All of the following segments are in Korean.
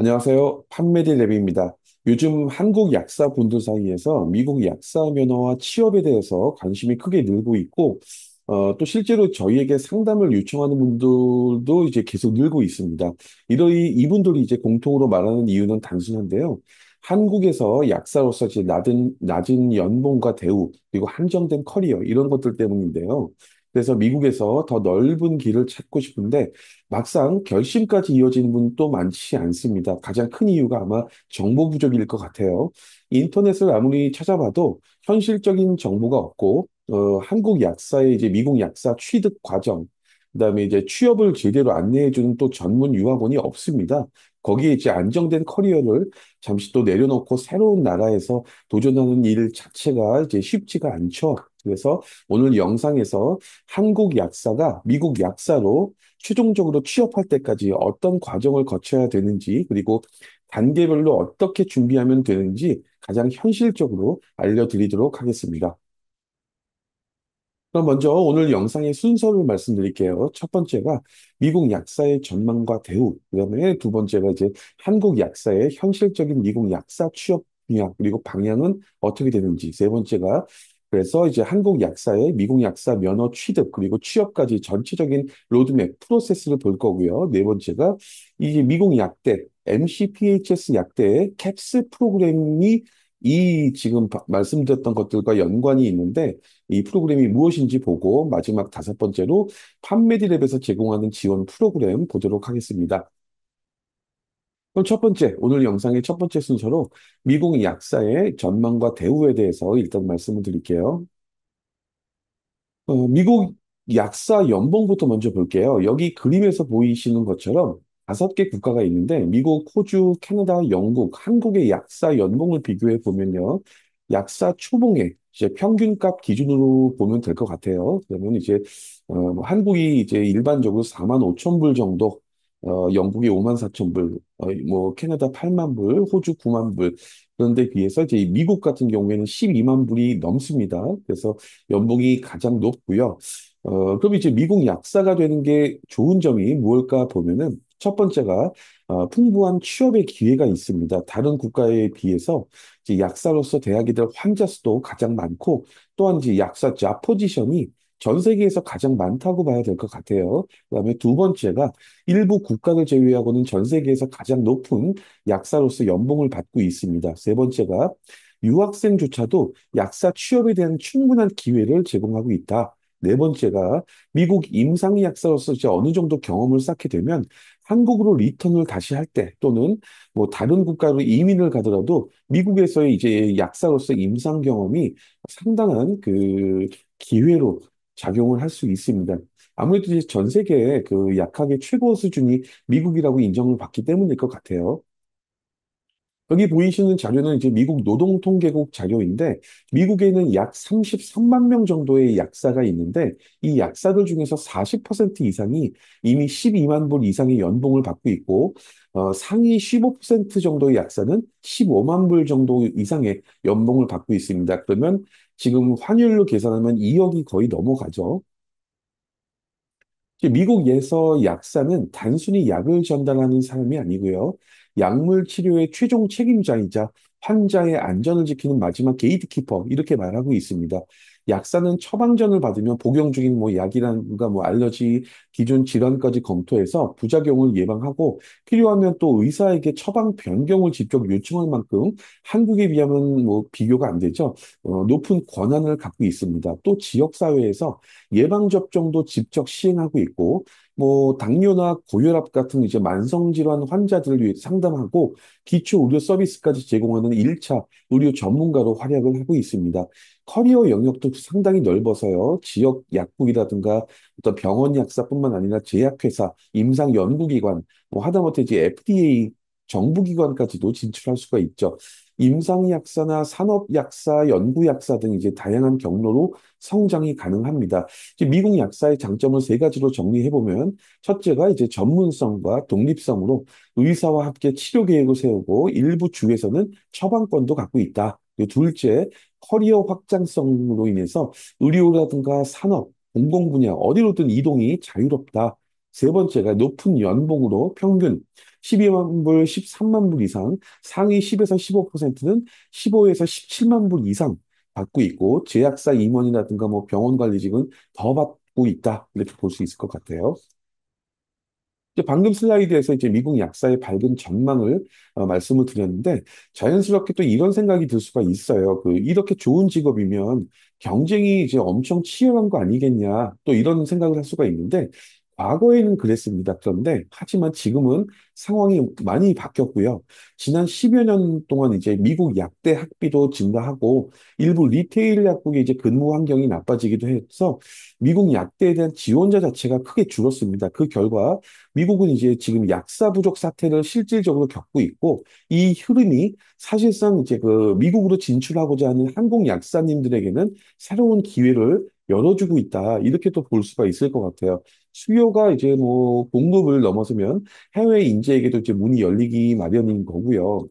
안녕하세요. 판메디 랩입니다. 요즘 한국 약사분들 사이에서 미국 약사 면허와 취업에 대해서 관심이 크게 늘고 있고, 또 실제로 저희에게 상담을 요청하는 분들도 이제 계속 늘고 있습니다. 이분들이 이제 공통으로 말하는 이유는 단순한데요. 한국에서 약사로서 이제 낮은 연봉과 대우, 그리고 한정된 커리어, 이런 것들 때문인데요. 그래서 미국에서 더 넓은 길을 찾고 싶은데, 막상 결심까지 이어지는 분도 많지 않습니다. 가장 큰 이유가 아마 정보 부족일 것 같아요. 인터넷을 아무리 찾아봐도 현실적인 정보가 없고, 한국 약사의 이제 미국 약사 취득 과정, 그다음에 이제 취업을 제대로 안내해주는 또 전문 유학원이 없습니다. 거기에 이제 안정된 커리어를 잠시 또 내려놓고 새로운 나라에서 도전하는 일 자체가 이제 쉽지가 않죠. 그래서 오늘 영상에서 한국 약사가 미국 약사로 최종적으로 취업할 때까지 어떤 과정을 거쳐야 되는지, 그리고 단계별로 어떻게 준비하면 되는지 가장 현실적으로 알려드리도록 하겠습니다. 그럼 먼저 오늘 영상의 순서를 말씀드릴게요. 첫 번째가 미국 약사의 전망과 대우, 그다음에 두 번째가 이제 한국 약사의 현실적인 미국 약사 취업 분야, 그리고 방향은 어떻게 되는지, 세 번째가 그래서 이제 한국 약사의 미국 약사 면허 취득, 그리고 취업까지 전체적인 로드맵, 프로세스를 볼 거고요. 네 번째가 이게 미국 약대, MCPHS 약대의 캡스 프로그램이 이 지금 말씀드렸던 것들과 연관이 있는데 이 프로그램이 무엇인지 보고 마지막 다섯 번째로 판메디랩에서 제공하는 지원 프로그램 보도록 하겠습니다. 그럼 첫 번째, 오늘 영상의 첫 번째 순서로 미국 약사의 전망과 대우에 대해서 일단 말씀을 드릴게요. 미국 약사 연봉부터 먼저 볼게요. 여기 그림에서 보이시는 것처럼 다섯 개 국가가 있는데 미국, 호주, 캐나다, 영국, 한국의 약사 연봉을 비교해 보면요. 약사 초봉의 이제 평균값 기준으로 보면 될 것 같아요. 그러면 이제 뭐 한국이 이제 일반적으로 4만 5천 불 정도, 영국이 5만 4천 불, 뭐 캐나다 8만 불, 호주 9만 불. 그런데 비해서 이제 미국 같은 경우에는 12만 불이 넘습니다. 그래서 연봉이 가장 높고요. 그럼 이제 미국 약사가 되는 게 좋은 점이 무엇일까 보면은 첫 번째가 풍부한 취업의 기회가 있습니다. 다른 국가에 비해서 이제 약사로서 대학이 될 환자 수도 가장 많고 또한 이제 약사 잡 포지션이 전 세계에서 가장 많다고 봐야 될 것 같아요. 그다음에 두 번째가 일부 국가를 제외하고는 전 세계에서 가장 높은 약사로서 연봉을 받고 있습니다. 세 번째가 유학생조차도 약사 취업에 대한 충분한 기회를 제공하고 있다. 네 번째가 미국 임상 약사로서 이제 어느 정도 경험을 쌓게 되면 한국으로 리턴을 다시 할 때 또는 뭐 다른 국가로 이민을 가더라도 미국에서의 이제 약사로서 임상 경험이 상당한 그 기회로 작용을 할 수 있습니다. 아무래도 이제 전 세계의 그 약학의 최고 수준이 미국이라고 인정을 받기 때문일 것 같아요. 여기 보이시는 자료는 이제 미국 노동통계국 자료인데, 미국에는 약 33만 명 정도의 약사가 있는데, 이 약사들 중에서 40% 이상이 이미 12만 불 이상의 연봉을 받고 있고, 상위 15% 정도의 약사는 15만 불 정도 이상의 연봉을 받고 있습니다. 그러면 지금 환율로 계산하면 2억이 거의 넘어가죠. 미국에서 약사는 단순히 약을 전달하는 사람이 아니고요. 약물 치료의 최종 책임자이자 환자의 안전을 지키는 마지막 게이트키퍼 이렇게 말하고 있습니다. 약사는 처방전을 받으면 복용 중인 뭐 약이란가 뭐 알러지, 기존 질환까지 검토해서 부작용을 예방하고 필요하면 또 의사에게 처방 변경을 직접 요청할 만큼 한국에 비하면 뭐 비교가 안 되죠. 높은 권한을 갖고 있습니다. 또 지역사회에서 예방접종도 직접 시행하고 있고, 뭐, 당뇨나 고혈압 같은 이제 만성질환 환자들을 위해 상담하고, 기초 의료 서비스까지 제공하는 1차 의료 전문가로 활약을 하고 있습니다. 커리어 영역도 상당히 넓어서요. 지역 약국이라든가 어떤 병원 약사뿐만 아니라 제약회사, 임상연구기관, 뭐 하다못해 이제 FDA 정부기관까지도 진출할 수가 있죠. 임상약사나 산업약사, 연구약사 등 이제 다양한 경로로 성장이 가능합니다. 이제 미국 약사의 장점을 세 가지로 정리해보면, 첫째가 이제 전문성과 독립성으로 의사와 함께 치료 계획을 세우고 일부 주에서는 처방권도 갖고 있다. 그리고 둘째, 커리어 확장성으로 인해서 의료라든가 산업, 공공 분야 어디로든 이동이 자유롭다. 세 번째가 높은 연봉으로 평균 12만 불, 13만 불 이상, 상위 10에서 15%는 15에서 17만 불 이상 받고 있고, 제약사 임원이라든가 뭐 병원 관리직은 더 받고 있다. 이렇게 볼 수 있을 것 같아요. 이제 방금 슬라이드에서 이제 미국 약사의 밝은 전망을 말씀을 드렸는데 자연스럽게 또 이런 생각이 들 수가 있어요. 이렇게 좋은 직업이면 경쟁이 이제 엄청 치열한 거 아니겠냐 또 이런 생각을 할 수가 있는데 과거에는 그랬습니다. 그런데 하지만 지금은 상황이 많이 바뀌었고요. 지난 10여 년 동안 이제 미국 약대 학비도 증가하고 일부 리테일 약국의 이제 근무 환경이 나빠지기도 해서 미국 약대에 대한 지원자 자체가 크게 줄었습니다. 그 결과 미국은 이제 지금 약사 부족 사태를 실질적으로 겪고 있고 이 흐름이 사실상 이제 미국으로 진출하고자 하는 한국 약사님들에게는 새로운 기회를 열어주고 있다. 이렇게 또 볼 수가 있을 것 같아요. 수요가 이제 뭐 공급을 넘어서면 해외 인재에게도 이제 문이 열리기 마련인 거고요.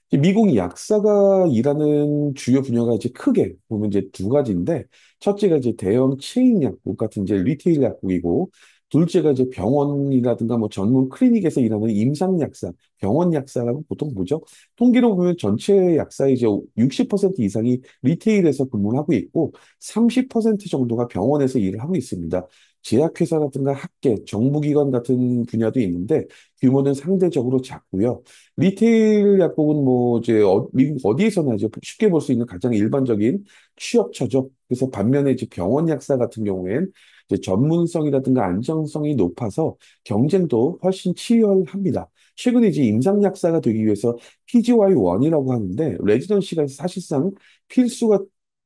이제 미국 약사가 일하는 주요 분야가 이제 크게 보면 이제 두 가지인데, 첫째가 이제 대형 체인 약국 같은 이제 리테일 약국이고, 둘째가 이제 병원이라든가 뭐 전문 클리닉에서 일하는 임상 약사, 병원 약사라고 보통 보죠. 통계로 보면 전체 약사의 이제 60% 이상이 리테일에서 근무를 하고 있고, 30% 정도가 병원에서 일을 하고 있습니다. 제약회사라든가 학계, 정부기관 같은 분야도 있는데, 규모는 상대적으로 작고요. 리테일 약국은 뭐 이제 미국 어디에서나 이제 쉽게 볼 수 있는 가장 일반적인 취업처죠. 그래서 반면에 이제 병원 약사 같은 경우엔 이제 전문성이라든가 안정성이 높아서 경쟁도 훨씬 치열합니다. 최근에 이제 임상 약사가 되기 위해서 PGY1이라고 하는데 레지던시가 사실상 필수가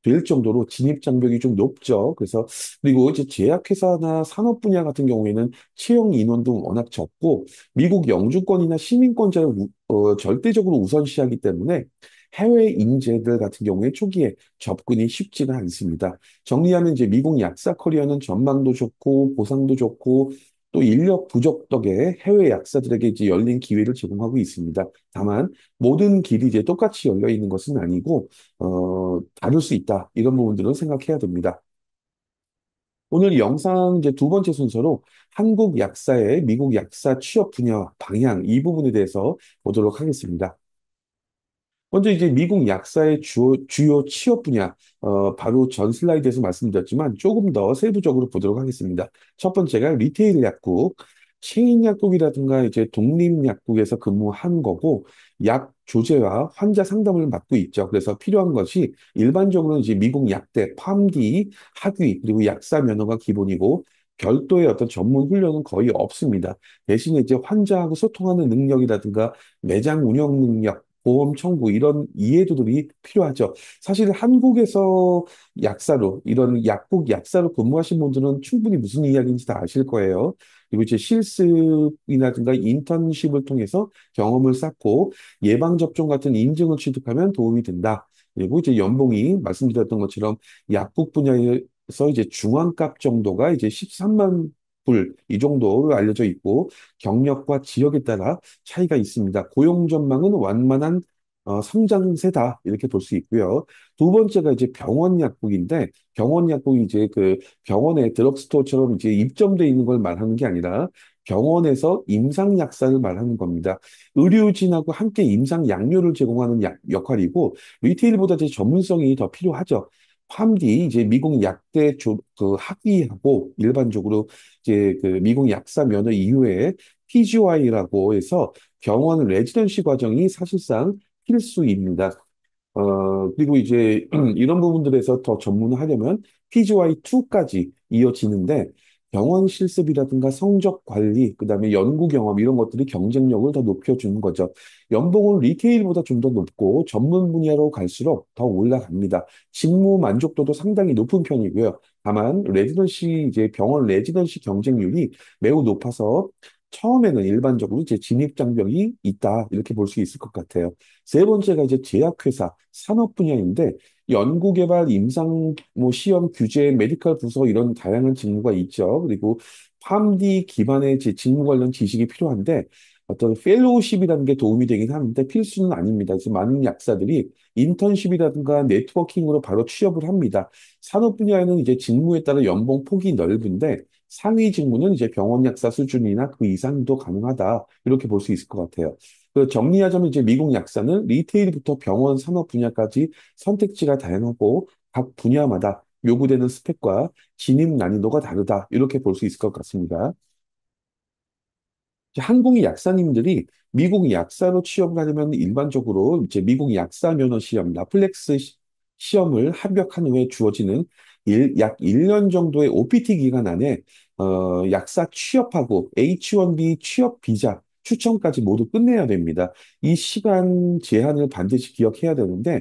될 정도로 진입 장벽이 좀 높죠. 그래서 그리고 이제 제약회사나 산업 분야 같은 경우에는 채용 인원도 워낙 적고 미국 영주권이나 시민권자를 절대적으로 우선시하기 때문에 해외 인재들 같은 경우에 초기에 접근이 쉽지가 않습니다. 정리하면 이제 미국 약사 커리어는 전망도 좋고 보상도 좋고 또 인력 부족 덕에 해외 약사들에게 이제 열린 기회를 제공하고 있습니다. 다만 모든 길이 이제 똑같이 열려 있는 것은 아니고 다를 수 있다. 이런 부분들은 생각해야 됩니다. 오늘 영상 이제 두 번째 순서로 한국 약사의 미국 약사 취업 분야 방향 이 부분에 대해서 보도록 하겠습니다. 먼저 이제 미국 약사의 주요 취업 분야, 바로 전 슬라이드에서 말씀드렸지만 조금 더 세부적으로 보도록 하겠습니다. 첫 번째가 리테일 약국, 체인 약국이라든가 이제 독립 약국에서 근무한 거고, 약 조제와 환자 상담을 맡고 있죠. 그래서 필요한 것이 일반적으로 이제 미국 약대, 팜디, 학위, 그리고 약사 면허가 기본이고, 별도의 어떤 전문 훈련은 거의 없습니다. 대신에 이제 환자하고 소통하는 능력이라든가 매장 운영 능력, 보험 청구 이런 이해도들이 필요하죠. 사실 한국에서 약사로 이런 약국 약사로 근무하신 분들은 충분히 무슨 이야기인지 다 아실 거예요. 그리고 이제 실습이라든가 인턴십을 통해서 경험을 쌓고 예방접종 같은 인증을 취득하면 도움이 된다. 그리고 이제 연봉이 말씀드렸던 것처럼 약국 분야에서 이제 중환값 정도가 이제 13만 불 이 정도로 알려져 있고 경력과 지역에 따라 차이가 있습니다. 고용 전망은 완만한 성장세다 이렇게 볼 수 있고요. 두 번째가 이제 병원 약국인데 병원 약국이 이제 병원에 드럭스토어처럼 이제 입점돼 있는 걸 말하는 게 아니라 병원에서 임상 약사를 말하는 겁니다. 의료진하고 함께 임상 양료를 제공하는 역할이고 리테일보다 이제 전문성이 더 필요하죠. 팜디 이제 미국 약대 학위하고 일반적으로 이제 미국 약사 면허 이후에 PGY라고 해서 병원 레지던시 과정이 사실상 필수입니다. 그리고 이제 이런 부분들에서 더 전문화하려면 PGY2까지 이어지는데 병원 실습이라든가 성적 관리, 그다음에 연구 경험 이런 것들이 경쟁력을 더 높여주는 거죠. 연봉은 리테일보다 좀 더 높고 전문 분야로 갈수록 더 올라갑니다. 직무 만족도도 상당히 높은 편이고요. 다만 레지던시 이제 병원 레지던시 경쟁률이 매우 높아서 처음에는 일반적으로 이제 진입 장벽이 있다 이렇게 볼 수 있을 것 같아요. 세 번째가 이제 제약회사 산업 분야인데 연구개발, 임상 뭐 시험, 규제, 메디컬 부서 이런 다양한 직무가 있죠. 그리고 팜디 기반의 직무 관련 지식이 필요한데 어떤 펠로우십이라는 게 도움이 되긴 하는데 필수는 아닙니다. 그래서 많은 약사들이 인턴십이라든가 네트워킹으로 바로 취업을 합니다. 산업 분야에는 이제 직무에 따라 연봉 폭이 넓은데 상위 직무는 이제 병원 약사 수준이나 그 이상도 가능하다. 이렇게 볼 수 있을 것 같아요. 그 정리하자면 이제 미국 약사는 리테일부터 병원 산업 분야까지 선택지가 다양하고 각 분야마다 요구되는 스펙과 진입 난이도가 다르다. 이렇게 볼 수 있을 것 같습니다. 이제 한국 약사님들이 미국 약사로 취업을 하려면 일반적으로 이제 미국 약사 면허 시험, 라플렉스 시험을 합격한 후에 주어지는 약 1년 정도의 OPT 기간 안에 약사 취업하고 H1B 취업 비자 추천까지 모두 끝내야 됩니다. 이 시간 제한을 반드시 기억해야 되는데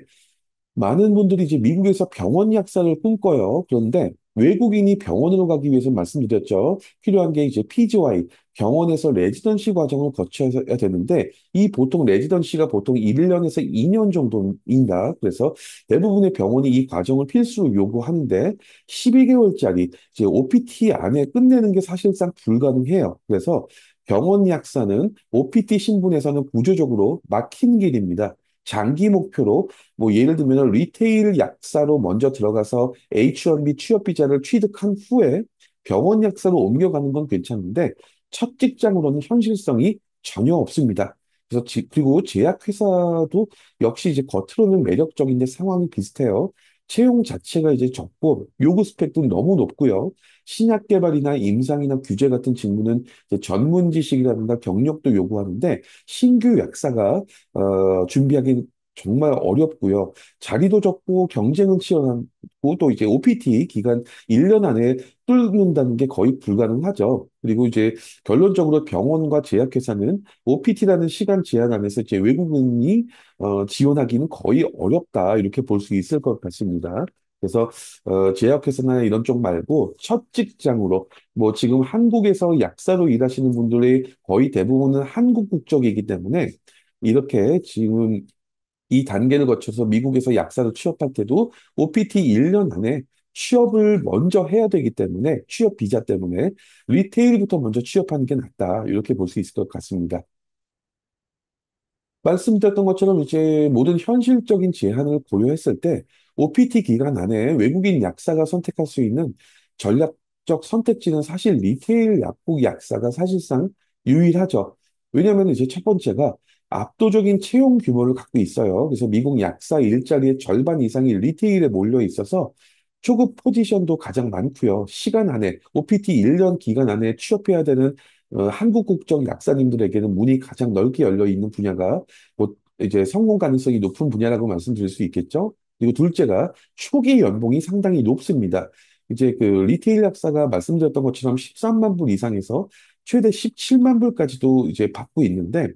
많은 분들이 이제 미국에서 병원 약사를 꿈꿔요. 그런데 외국인이 병원으로 가기 위해서 말씀드렸죠. 필요한 게 이제 PGY, 병원에서 레지던시 과정을 거쳐야 되는데, 이 보통 레지던시가 보통 1년에서 2년 정도입니다. 그래서 대부분의 병원이 이 과정을 필수로 요구하는데, 12개월짜리 이제 OPT 안에 끝내는 게 사실상 불가능해요. 그래서 병원 약사는 OPT 신분에서는 구조적으로 막힌 길입니다. 장기 목표로 뭐 예를 들면 리테일 약사로 먼저 들어가서 H1B 취업 비자를 취득한 후에 병원 약사로 옮겨가는 건 괜찮은데 첫 직장으로는 현실성이 전혀 없습니다. 그래서 그리고 제약회사도 역시 이제 겉으로는 매력적인데 상황이 비슷해요. 채용 자체가 이제 적고 요구 스펙도 너무 높고요. 신약 개발이나 임상이나 규제 같은 직무는 이제 전문 지식이라든가 경력도 요구하는데 신규 약사가 준비하기 정말 어렵고요. 자리도 적고 경쟁은 치열하고 또 이제 OPT 기간 1년 안에 뚫는다는 게 거의 불가능하죠. 그리고 이제 결론적으로 병원과 제약회사는 OPT라는 시간 제한 안에서 이제 외국인이 지원하기는 거의 어렵다 이렇게 볼 수 있을 것 같습니다. 그래서 제약회사나 이런 쪽 말고 첫 직장으로 뭐 지금 한국에서 약사로 일하시는 분들의 거의 대부분은 한국 국적이기 때문에 이렇게 지금 이 단계를 거쳐서 미국에서 약사로 취업할 때도 OPT 1년 안에 취업을 먼저 해야 되기 때문에 취업 비자 때문에 리테일부터 먼저 취업하는 게 낫다. 이렇게 볼 수 있을 것 같습니다. 말씀드렸던 것처럼 이제 모든 현실적인 제한을 고려했을 때 OPT 기간 안에 외국인 약사가 선택할 수 있는 전략적 선택지는 사실 리테일 약국 약사가 사실상 유일하죠. 왜냐하면 이제 첫 번째가 압도적인 채용 규모를 갖고 있어요. 그래서 미국 약사 일자리의 절반 이상이 리테일에 몰려 있어서 초급 포지션도 가장 많고요. 시간 안에 OPT 1년 기간 안에 취업해야 되는 한국 국적 약사님들에게는 문이 가장 넓게 열려 있는 분야가 곧 이제 성공 가능성이 높은 분야라고 말씀드릴 수 있겠죠. 그리고 둘째가 초기 연봉이 상당히 높습니다. 이제 그 리테일 약사가 말씀드렸던 것처럼 13만 불 이상에서 최대 17만 불까지도 이제 받고 있는데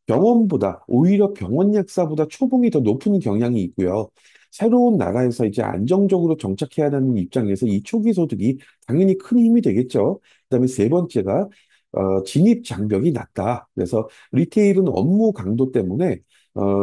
병원보다 오히려 병원 약사보다 초봉이 더 높은 경향이 있고요. 새로운 나라에서 이제 안정적으로 정착해야 하는 입장에서 이 초기 소득이 당연히 큰 힘이 되겠죠. 그다음에 세 번째가 진입 장벽이 낮다. 그래서 리테일은 업무 강도 때문에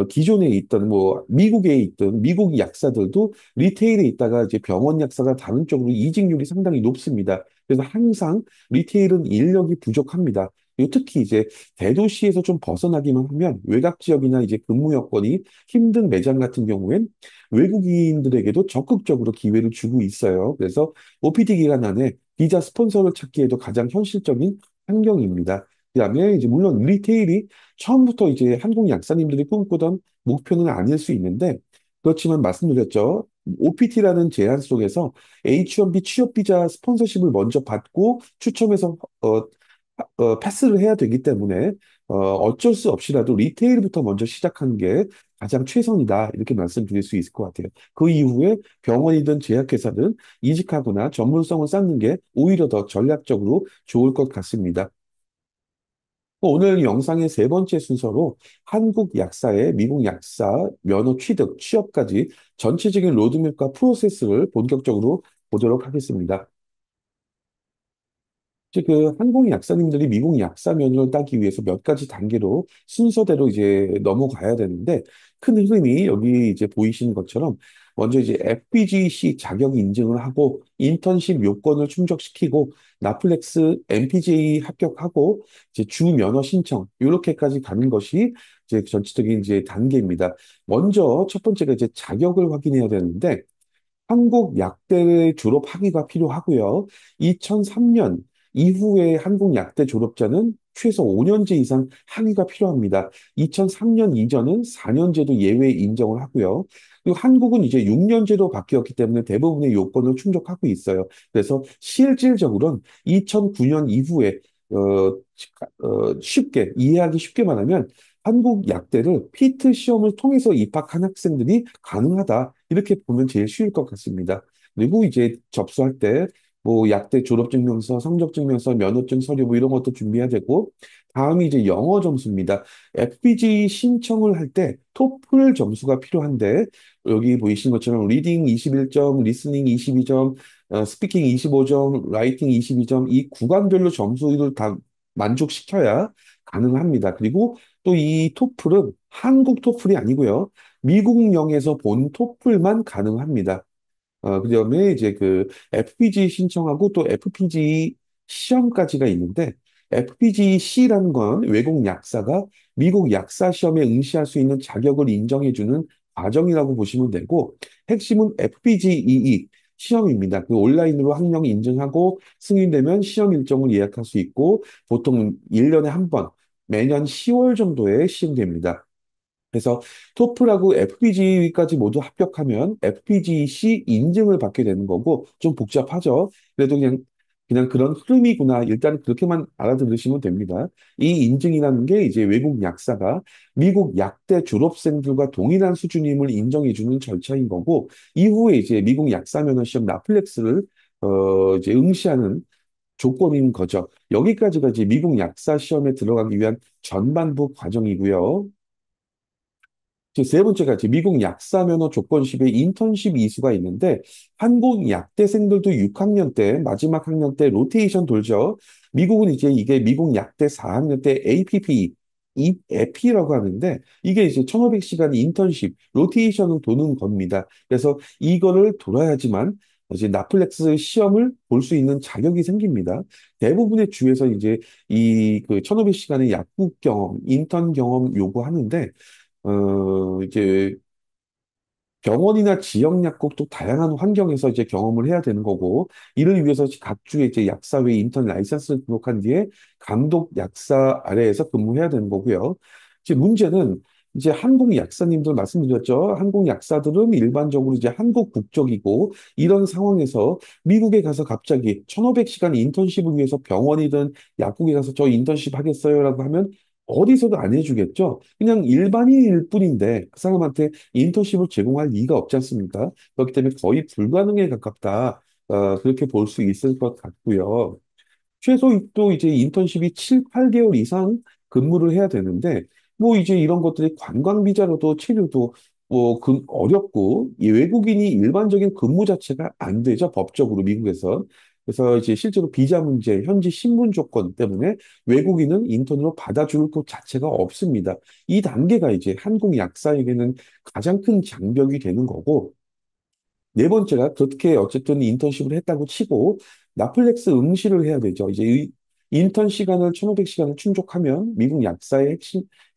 기존에 있던 뭐 미국에 있던 미국 약사들도 리테일에 있다가 이제 병원 약사가 다른 쪽으로 이직률이 상당히 높습니다. 그래서 항상 리테일은 인력이 부족합니다. 그리고 특히 이제 대도시에서 좀 벗어나기만 하면 외곽 지역이나 이제 근무 여건이 힘든 매장 같은 경우엔 외국인들에게도 적극적으로 기회를 주고 있어요. 그래서 OPT 기간 안에 비자 스폰서를 찾기에도 가장 현실적인 환경입니다. 그다음에 이제 물론 리테일이 처음부터 이제 한국 약사님들이 꿈꾸던 목표는 아닐 수 있는데 그렇지만 말씀드렸죠. OPT라는 제한 속에서 H1B 취업 비자 스폰서십을 먼저 받고 추첨해서 패스를 해야 되기 때문에 어쩔 수 없이라도 리테일부터 먼저 시작하는 게 가장 최선이다 이렇게 말씀드릴 수 있을 것 같아요. 그 이후에 병원이든 제약회사든 이직하거나 전문성을 쌓는 게 오히려 더 전략적으로 좋을 것 같습니다. 오늘 영상의 세 번째 순서로 한국 약사의 미국 약사 면허 취득, 취업까지 전체적인 로드맵과 프로세스를 본격적으로 보도록 하겠습니다. 이제 그 한국 약사님들이 미국 약사 면허를 따기 위해서 몇 가지 단계로 순서대로 이제 넘어가야 되는데 큰 흐름이 여기 이제 보이시는 것처럼 먼저 이제 FPGC 자격 인증을 하고 인턴십 요건을 충족시키고 나플렉스 MPJ 합격하고 이제 주 면허 신청 요렇게까지 가는 것이 이제 전체적인 이제 단계입니다. 먼저 첫 번째가 이제 자격을 확인해야 되는데 한국 약대 졸업 학위가 필요하고요. 2003년 이후에 한국 약대 졸업자는 최소 5년제 이상 학위가 필요합니다. 2003년 이전은 4년제도 예외 인정을 하고요. 그리고 한국은 이제 6년제로 바뀌었기 때문에 대부분의 요건을 충족하고 있어요. 그래서 실질적으로는 2009년 이후에 쉽게 이해하기 쉽게 말하면 한국 약대를 피트 시험을 통해서 입학한 학생들이 가능하다. 이렇게 보면 제일 쉬울 것 같습니다. 그리고 이제 접수할 때 뭐 약대 졸업증명서, 성적증명서, 면허증 서류 뭐 이런 것도 준비해야 되고 다음이 이제 영어 점수입니다. FPG 신청을 할 때 토플 점수가 필요한데 여기 보이신 것처럼 리딩 21점, 리스닝 22점, 스피킹 25점, 라이팅 22점 이 구간별로 점수를 다 만족시켜야 가능합니다. 그리고 또 이 토플은 한국 토플이 아니고요. 미국령에서 본 토플만 가능합니다. 그다음에 이제 그 FPG 신청하고 또 FPG 시험까지가 있는데 FPGC라는 건 외국 약사가 미국 약사 시험에 응시할 수 있는 자격을 인정해주는 과정이라고 보시면 되고 핵심은 FPGEE 시험입니다. 그 온라인으로 학력 인증하고 승인되면 시험 일정을 예약할 수 있고 보통 1년에 한 번, 매년 10월 정도에 시행됩니다. 그래서 토플하고 FPGA까지 모두 합격하면 FPGC 인증을 받게 되는 거고 좀 복잡하죠. 그래도 그냥 그런 흐름이구나. 일단 그렇게만 알아들으시면 됩니다. 이 인증이라는 게 이제 외국 약사가 미국 약대 졸업생들과 동일한 수준임을 인정해주는 절차인 거고 이후에 이제 미국 약사 면허 시험 라플렉스를 이제 응시하는 조건인 거죠. 여기까지가 이제 미국 약사 시험에 들어가기 위한 전반부 과정이고요. 이제 세 번째가 이제 미국 약사 면허 조건식의 인턴십 이수가 있는데 한국 약대생들도 6학년 때 마지막 학년 때 로테이션 돌죠. 미국은 이제 이게 미국 약대 4학년 때 APP 에피라고 하는데 이게 이제 1500시간 인턴십 로테이션을 도는 겁니다. 그래서 이거를 돌아야지만 이제 나플렉스 시험을 볼 수 있는 자격이 생깁니다. 대부분의 주에서 이제 이 그 1500시간의 약국 경험, 인턴 경험 요구하는데 이제 병원이나 지역 약국도 다양한 환경에서 이제 경험을 해야 되는 거고, 이를 위해서 각 주에 이제 약사회 인턴 라이선스를 등록한 뒤에 감독 약사 아래에서 근무해야 되는 거고요. 이제 문제는 이제 한국 약사님들 말씀드렸죠. 한국 약사들은 일반적으로 이제 한국 국적이고, 이런 상황에서 미국에 가서 갑자기 1500시간 인턴십을 위해서 병원이든 약국에 가서 저 인턴십 하겠어요라고 하면 어디서도 안 해주겠죠. 그냥 일반인일 뿐인데 그 사람한테 인턴십을 제공할 리가 없지 않습니까? 그렇기 때문에 거의 불가능에 가깝다. 그렇게 볼 수 있을 것 같고요. 최소 또 이제 인턴십이 7, 8개월 이상 근무를 해야 되는데, 뭐 이제 이런 것들이 관광 비자로도 체류도 뭐 어렵고, 이 외국인이 일반적인 근무 자체가 안 되죠, 법적으로 미국에서. 그래서 이제 실제로 비자 문제, 현지 신분 조건 때문에 외국인은 인턴으로 받아줄 것 자체가 없습니다. 이 단계가 이제 한국 약사에게는 가장 큰 장벽이 되는 거고, 네 번째가 그렇게 어쨌든 인턴십을 했다고 치고 나플렉스 응시를 해야 되죠. 이제 인턴 시간을 1500시간을 충족하면 미국 약사의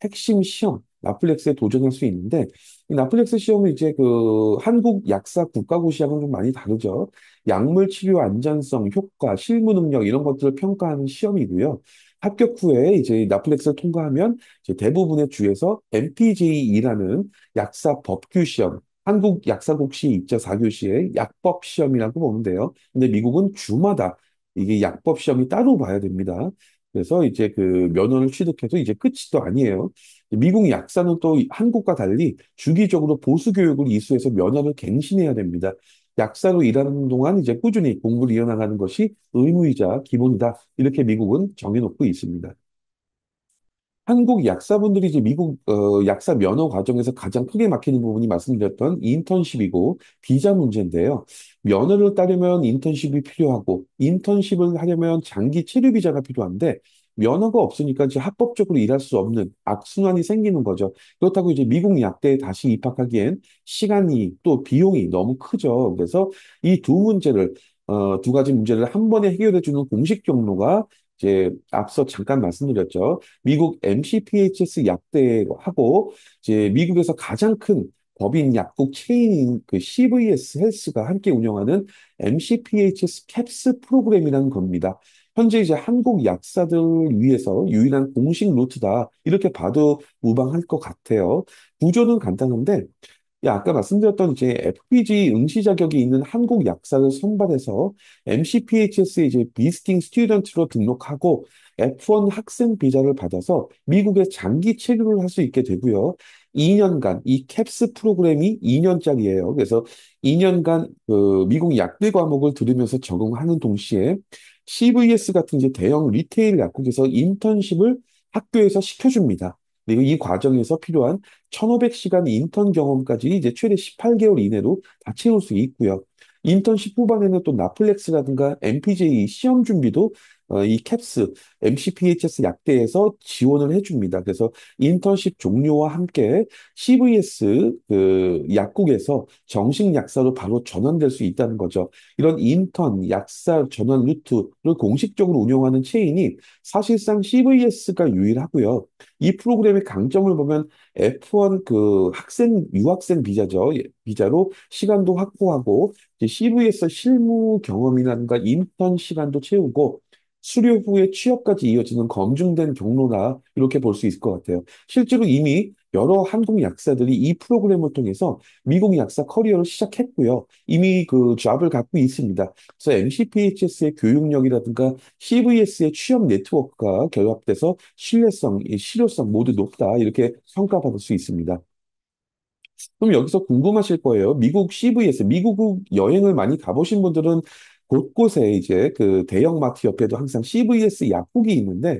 핵심 시험 나플렉스에 도전할 수 있는데 이 나플렉스 시험은 이제 그 한국 약사 국가고시하고는 좀 많이 다르죠. 약물 치료 안전성, 효과, 실무 능력 이런 것들을 평가하는 시험이고요. 합격 후에 이제 나플렉스를 통과하면 이제 대부분의 주에서 MPJ이라는 약사 법규 시험 한국 약사국시 입자 4교시의 약법 시험이라고 보면 돼요. 근데 미국은 주마다 이게 약법 시험이 따로 봐야 됩니다. 그래서 이제 그 면허를 취득해도 이제 끝이 또 아니에요. 미국 약사는 또 한국과 달리 주기적으로 보수 교육을 이수해서 면허를 갱신해야 됩니다. 약사로 일하는 동안 이제 꾸준히 공부를 이어나가는 것이 의무이자 기본이다. 이렇게 미국은 정해놓고 있습니다. 한국 약사분들이 이제 미국 약사 면허 과정에서 가장 크게 막히는 부분이 말씀드렸던 인턴십이고 비자 문제인데요. 면허를 따려면 인턴십이 필요하고 인턴십을 하려면 장기 체류 비자가 필요한데 면허가 없으니까 이제 합법적으로 일할 수 없는 악순환이 생기는 거죠. 그렇다고 이제 미국 약대에 다시 입학하기엔 시간이 또 비용이 너무 크죠. 그래서 이 두 문제를 두 가지 문제를 한 번에 해결해 주는 공식 경로가 이제 앞서 잠깐 말씀드렸죠. 미국 MCPHS 약대하고 이제 미국에서 가장 큰 법인 약국 체인인 그 CVS 헬스가 함께 운영하는 MCPHS 캡스 프로그램이라는 겁니다. 현재 이제 한국 약사들 위해서 유일한 공식 루트다. 이렇게 봐도 무방할 것 같아요. 구조는 간단한데, 아까 말씀드렸던 이제 FPG 응시 자격이 있는 한국 약사를 선발해서 MCPHS에 이제 비스팅 스튜던트로 등록하고 F1 학생 비자를 받아서 미국에 장기 체류를 할 수 있게 되고요. 2년간 이 캡스 프로그램이 2년짜리예요. 그래서 2년간 그 미국 약대 과목을 들으면서 적응하는 동시에 CVS 같은 이제 대형 리테일 약국에서 인턴십을 학교에서 시켜줍니다. 그리고 이 과정에서 필요한 1,500시간 인턴 경험까지 이제 최대 18개월 이내로 다 채울 수 있고요. 인턴십 후반에는 또 나플렉스라든가 MPJ 시험 준비도 이 캡스, MCPHS 약대에서 지원을 해줍니다. 그래서 인턴십 종료와 함께 CVS 그 약국에서 정식 약사로 바로 전환될 수 있다는 거죠. 이런 인턴, 약사 전환 루트를 공식적으로 운영하는 체인이 사실상 CVS가 유일하고요. 이 프로그램의 강점을 보면 F1 그 유학생 비자죠. 비자로 시간도 확보하고, 이제 CV에서 실무 경험이라든가 인턴 시간도 채우고, 수료 후에 취업까지 이어지는 검증된 경로다. 이렇게 볼 수 있을 것 같아요. 실제로 이미 여러 한국 약사들이 이 프로그램을 통해서 미국 약사 커리어를 시작했고요. 이미 그 잡을 갖고 있습니다. 그래서 MCPHS의 교육력이라든가 CVS의 취업 네트워크가 결합돼서 신뢰성, 이 실효성 모두 높다. 이렇게 평가받을 수 있습니다. 그럼 여기서 궁금하실 거예요. 미국 CVS, 미국 여행을 많이 가보신 분들은 곳곳에 이제 그 대형마트 옆에도 항상 CVS 약국이 있는데,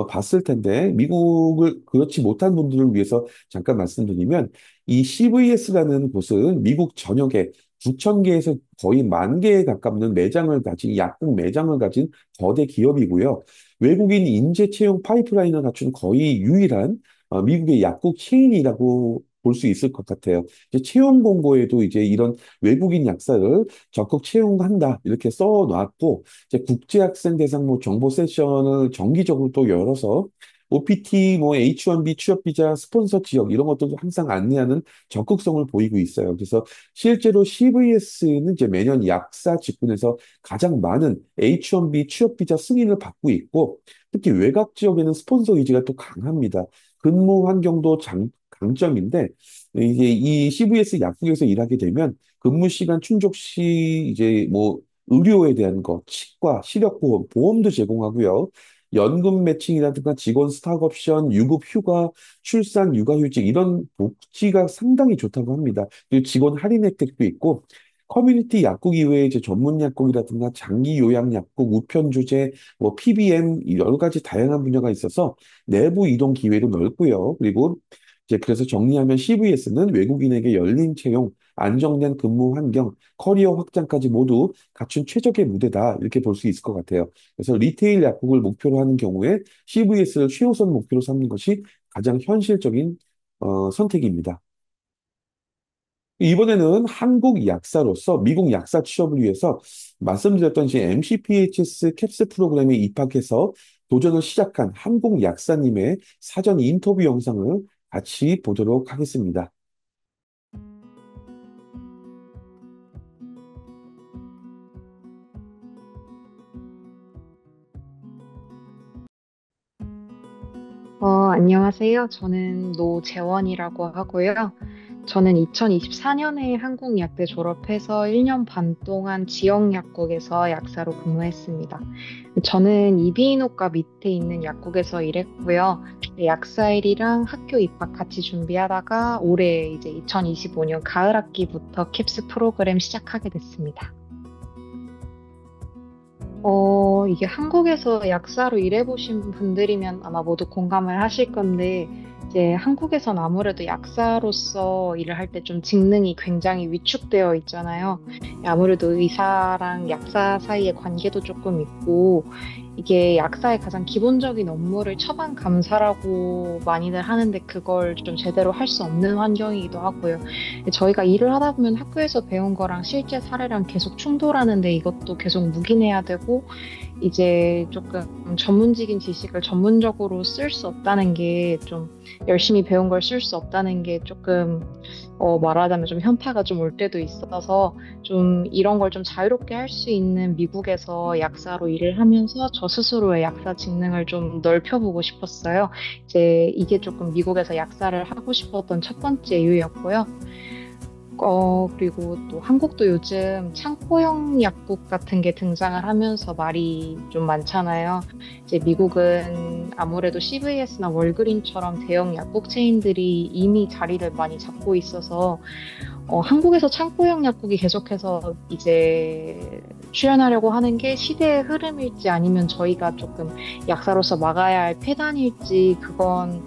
봤을 텐데, 미국을 그렇지 못한 분들을 위해서 잠깐 말씀드리면, 이 CVS라는 곳은 미국 전역에 9천 개에서 거의 1만 개에 가깝는 매장을 가진, 약국 매장을 가진 거대 기업이고요. 외국인 인재 채용 파이프라인을 갖춘 거의 유일한 미국의 약국 체인이라고 볼 수 있을 것 같아요. 이제 채용 공고에도 이제 이런 외국인 약사를 적극 채용한다 이렇게 써놨고, 이제 국제 학생 대상 뭐 정보 세션을 정기적으로 또 열어서 OPT, 뭐 H1B 취업 비자, 스폰서 지역 이런 것들도 항상 안내하는 적극성을 보이고 있어요. 그래서 실제로 CVS는 이제 매년 약사 직군에서 가장 많은 H1B 취업 비자 승인을 받고 있고, 특히 외곽 지역에는 스폰서 의지가 또 강합니다. 근무 환경도 강점인데, 이제 이 CVS 약국에서 일하게 되면 근무 시간 충족 시 이제 뭐 의료에 대한 거, 치과, 시력보험, 보험도 제공하고요. 연금 매칭이라든가 직원 스탁 옵션, 유급 휴가, 출산, 육아휴직 이런 복지가 상당히 좋다고 합니다. 그리고 직원 할인 혜택도 있고, 커뮤니티 약국 이외에 이제 전문 약국이라든가 장기 요양 약국, 우편 주제, 뭐 PBM 여러 가지 다양한 분야가 있어서 내부 이동 기회도 넓고요. 그리고 이제 그래서 정리하면 CVS는 외국인에게 열린 채용, 안정된 근무 환경, 커리어 확장까지 모두 갖춘 최적의 무대다. 이렇게 볼 수 있을 것 같아요. 그래서 리테일 약국을 목표로 하는 경우에 CVS를 최우선 목표로 삼는 것이 가장 현실적인 선택입니다. 이번에는 한국 약사로서 미국 약사 취업을 위해서 말씀드렸던 이제 MCPHS 캡스 프로그램에 입학해서 도전을 시작한 한국 약사님의 사전 인터뷰 영상을 같이 보도록 하겠습니다. 안녕하세요. 저는 노재원이라고 하고요. 저는 2024년에 한국약대 졸업해서 1년 반 동안 지역약국에서 약사로 근무했습니다. 저는 이비인후과 밑에 있는 약국에서 일했고요. 약사일이랑 학교 입학 같이 준비하다가 올해 이제 2025년 가을 학기부터 캡스 프로그램 시작하게 됐습니다. 이게 한국에서 약사로 일해보신 분들이면 아마 모두 공감을 하실 건데, 이제 한국에선 아무래도 약사로서 일을 할 때 좀 직능이 굉장히 위축되어 있잖아요. 아무래도 의사랑 약사 사이의 관계도 조금 있고, 이게 약사의 가장 기본적인 업무를 처방 감사라고 많이들 하는데 그걸 좀 제대로 할 수 없는 환경이기도 하고요. 저희가 일을 하다 보면 학교에서 배운 거랑 실제 사례랑 계속 충돌하는데 이것도 계속 묵인해야 되고 이제 조금 전문적인 지식을 전문적으로 쓸 수 없다는 게 좀 열심히 배운 걸 쓸 수 없다는 게 조금 말하자면 좀 현타가 좀 올 때도 있어서 좀 이런 걸 좀 자유롭게 할 수 있는 미국에서 약사로 일을 하면서 저 스스로의 약사 직능을 좀 넓혀보고 싶었어요. 이제 이게 조금 미국에서 약사를 하고 싶었던 첫 번째 이유였고요. 그리고 또 한국도 요즘 창고형 약국 같은 게 등장을 하면서 말이 좀 많잖아요. 이제 미국은 아무래도 CVS나 월그린처럼 대형 약국 체인들이 이미 자리를 많이 잡고 있어서 한국에서 창고형 약국이 계속해서 이제 출연하려고 하는 게 시대의 흐름일지 아니면 저희가 조금 약사로서 막아야 할 폐단일지 그건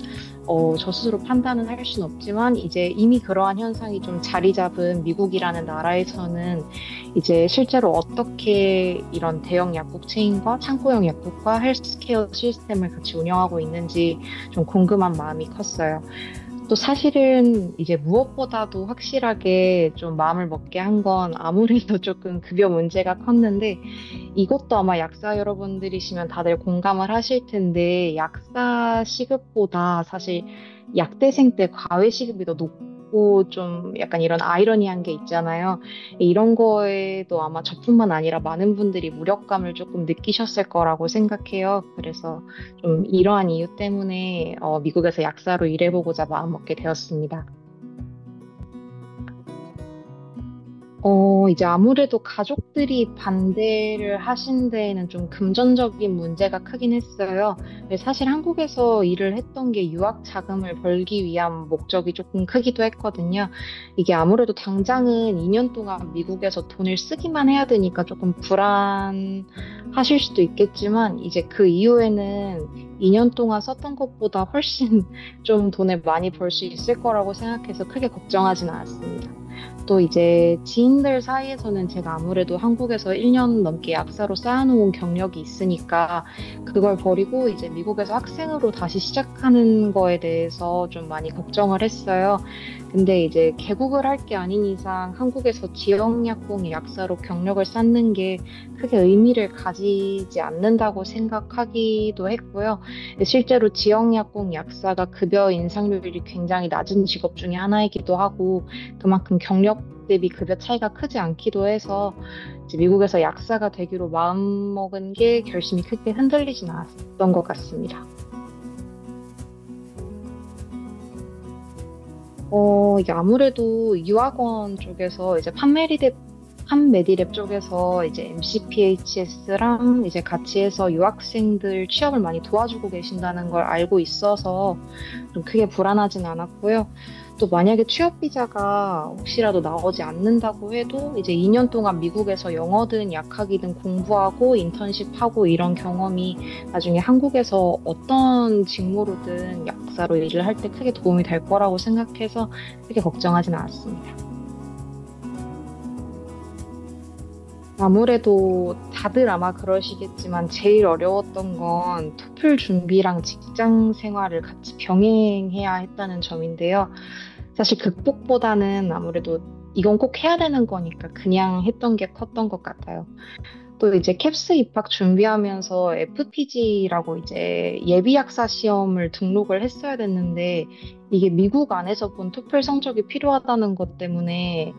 저 스스로 판단은 할 수는 없지만 이제 이미 그러한 현상이 좀 자리 잡은 미국이라는 나라에서는 이제 실제로 어떻게 이런 대형 약국 체인과 창고형 약국과 헬스케어 시스템을 같이 운영하고 있는지 좀 궁금한 마음이 컸어요. 또 사실은 이제 무엇보다도 확실하게 좀 마음을 먹게 한 건 아무래도 조금 급여 문제가 컸는데 이것도 아마 약사 여러분들이시면 다들 공감을 하실 텐데 약사 시급보다 사실 약대생 때 과외 시급이 더 높고 좀 약간 이런 아이러니한 게 있잖아요. 이런 거에도 아마 저뿐만 아니라 많은 분들이 무력감을 조금 느끼셨을 거라고 생각해요. 그래서 좀 이러한 이유 때문에 미국에서 약사로 일해보고자 마음먹게 되었습니다. 이제 아무래도 가족들이 반대를 하신 데에는 좀 금전적인 문제가 크긴 했어요. 근데 사실 한국에서 일을 했던 게 유학 자금을 벌기 위한 목적이 조금 크기도 했거든요. 이게 아무래도 당장은 2년 동안 미국에서 돈을 쓰기만 해야 되니까 조금 불안하실 수도 있겠지만, 이제 그 이후에는 2년 동안 썼던 것보다 훨씬 좀 돈을 많이 벌 수 있을 거라고 생각해서 크게 걱정하지는 않았습니다. 또 이제 지인들 사이에서는 제가 아무래도 한국에서 1년 넘게 약사로 쌓아놓은 경력이 있으니까 그걸 버리고 이제 미국에서 학생으로 다시 시작하는 거에 대해서 좀 많이 걱정을 했어요. 근데 이제 개국을 할 게 아닌 이상 한국에서 지역약국 약사로 경력을 쌓는 게 크게 의미를 가지지 않는다고 생각하기도 했고요. 실제로 지역약국 약사가 급여 인상률이 굉장히 낮은 직업 중에 하나이기도 하고 그만큼 경력 대비 급여 차이가 크지 않기도 해서 이제 미국에서 약사가 되기로 마음먹은 게 결심이 크게 흔들리진 않았던 것 같습니다. 이게 아무래도 유학원 쪽에서 이제 판메디랩 쪽에서 이제 MCPHS랑 이제 같이 해서 유학생들 취업을 많이 도와주고 계신다는 걸 알고 있어서 좀 크게 불안하진 않았고요. 또 만약에 취업 비자가 혹시라도 나오지 않는다고 해도 이제 2년 동안 미국에서 영어든 약학이든 공부하고 인턴십하고 이런 경험이 나중에 한국에서 어떤 직무로든 약사로 일을 할 때 크게 도움이 될 거라고 생각해서 크게 걱정하진 않았습니다. 아무래도 다들 아마 그러시겠지만 제일 어려웠던 건 토플 준비랑 직장 생활을 같이 병행해야 했다는 점인데요. 사실 극복보다는 아무래도 이건 꼭 해야 되는 거니까 그냥 했던 게 컸던 것 같아요. 또 이제 캡스 입학 준비하면서 FPG라고 이제 예비약사 시험을 등록을 했어야 됐는데 이게 미국 안에서 본 토플 성적이 필요하다는 것 때문에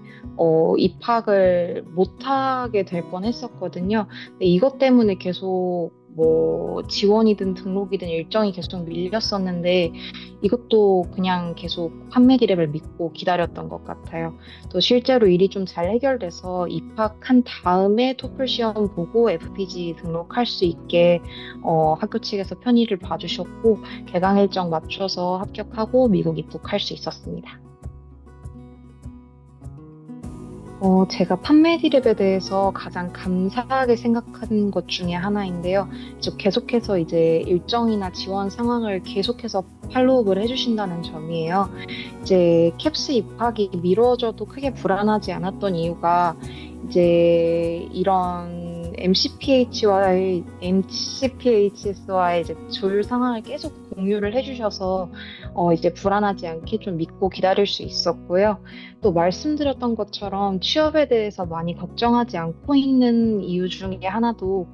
입학을 못하게 될 뻔했었거든요. 근데 이것 때문에 계속 뭐 지원이든 등록이든 일정이 계속 밀렸었는데 이것도 그냥 계속 판매디랩을 믿고 기다렸던 것 같아요. 또 실제로 일이 좀 잘 해결돼서 입학한 다음에 토플 시험 보고 FPG 등록할 수 있게 학교 측에서 편의를 봐주셨고 개강 일정 맞춰서 합격하고 미국 입국할 수 있었습니다. 제가 판매디랩에 대해서 가장 감사하게 생각하는 것 중에 하나인데요. 계속해서 이제 일정이나 지원 상황을 계속해서 팔로우업을 해주신다는 점이에요. 이제 캡스 입학이 미뤄져도 크게 불안하지 않았던 이유가 이제 이런 MCPHS와의 이제 조율 상황을 계속 공유를 해주셔서 이제 불안하지 않게 좀 믿고 기다릴 수 있었고요. 또 말씀드렸던 것처럼 취업에 대해서 많이 걱정하지 않고 있는 이유 중에 하나도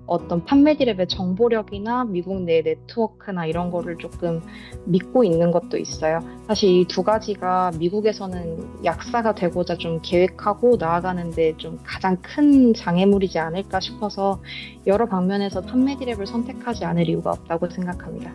어떤 판매디랩의 정보력이나 미국 내 네트워크나 이런 거를 조금 믿고 있는 것도 있어요. 사실 이 두 가지가 미국에서는 약사가 되고자 좀 계획하고 나아가는데 좀 가장 큰 장애물이지 않을까 싶어서 여러 방면에서 판매디랩을 선택하지 않을 이유가 없다고 생각합니다.